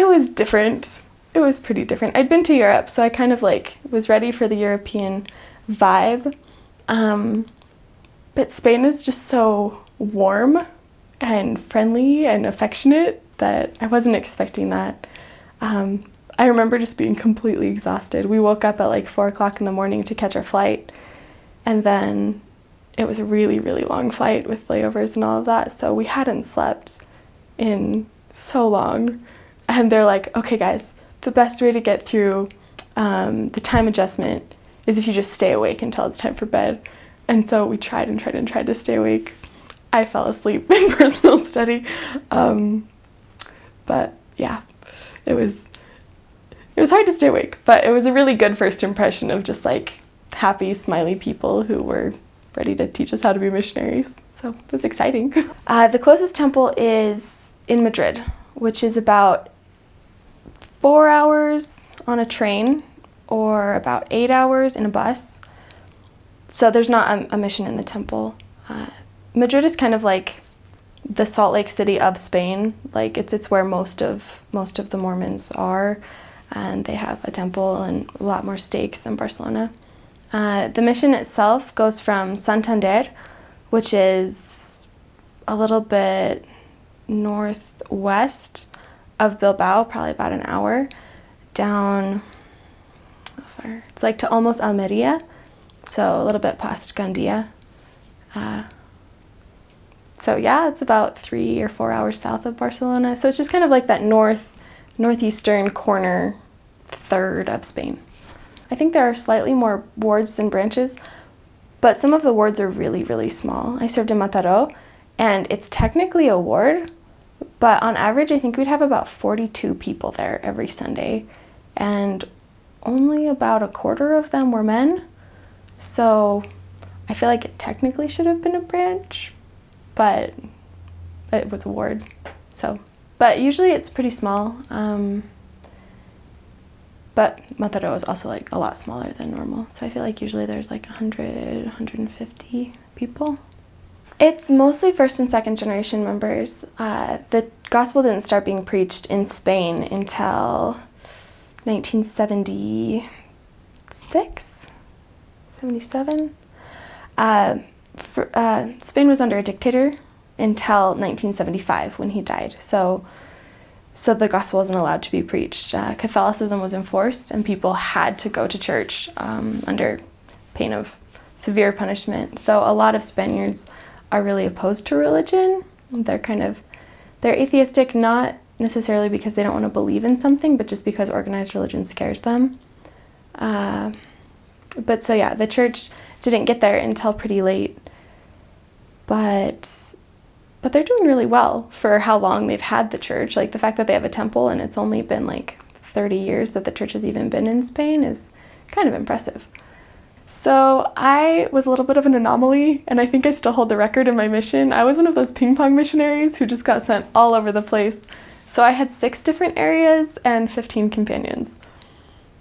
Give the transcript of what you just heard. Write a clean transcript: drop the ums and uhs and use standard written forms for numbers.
It was different. It was pretty different. I'd been to Europe, so I kind of like was ready for the European vibe. But Spain is just so warm and friendly and affectionate that I wasn't expecting that. I remember just being completely exhausted. We woke up at like 4 o'clock in the morning to catch our flight, and then it was a really, really long flight with layovers and all of that, so we hadn't slept in so long. And they're like, okay guys, the best way to get through the time adjustment is if you just stay awake until it's time for bed. And so we tried to stay awake. I fell asleep in personal study. But yeah, it was hard to stay awake, but it was a really good first impression of just like happy, smiley people who were ready to teach us how to be missionaries. So it was exciting. The closest temple is in Madrid, which is about 4 hours on a train or about 8 hours in a bus. So there's not a mission in the temple. Madrid is kind of like the Salt Lake City of Spain. Like it's where most of the Mormons are, and they have a temple and a lot more stakes than Barcelona. The mission itself goes from Santander, which is a little bit northwest of Bilbao, probably about an hour, down, how far? It's like to almost Almeria, so a little bit past Gandia. So yeah, it's about 3 or 4 hours south of Barcelona. So it's just kind of like that northeastern corner third of Spain. I think there are slightly more wards than branches, but some of the wards are really, really small. I served in Mataró, and it's technically a ward, but on average I think we'd have about 42 people there every Sunday, and only about a quarter of them were men. So I feel like it technically should have been a branch, but it was a ward. So, but usually it's pretty small. But Mataró is also like a lot smaller than normal. So I feel like usually there's like 100, 150 people. It's mostly first and second generation members. The gospel didn't start being preached in Spain until 1976, 77. Spain was under a dictator until 1975 when he died. So the gospel wasn't allowed to be preached. Catholicism was enforced, and people had to go to church under pain of severe punishment. So a lot of Spaniards are really opposed to religion. They're atheistic, not necessarily because they don't want to believe in something, but just because organized religion scares them. But so yeah, the church didn't get there until pretty late. But they're doing really well for how long they've had the church. Like the fact that they have a temple and it's only been like 30 years that the church has even been in Spain is kind of impressive. So I was a little bit of an anomaly, and I think I still hold the record in my mission. I was one of those ping pong missionaries who just got sent all over the place. So I had 6 different areas and 15 companions.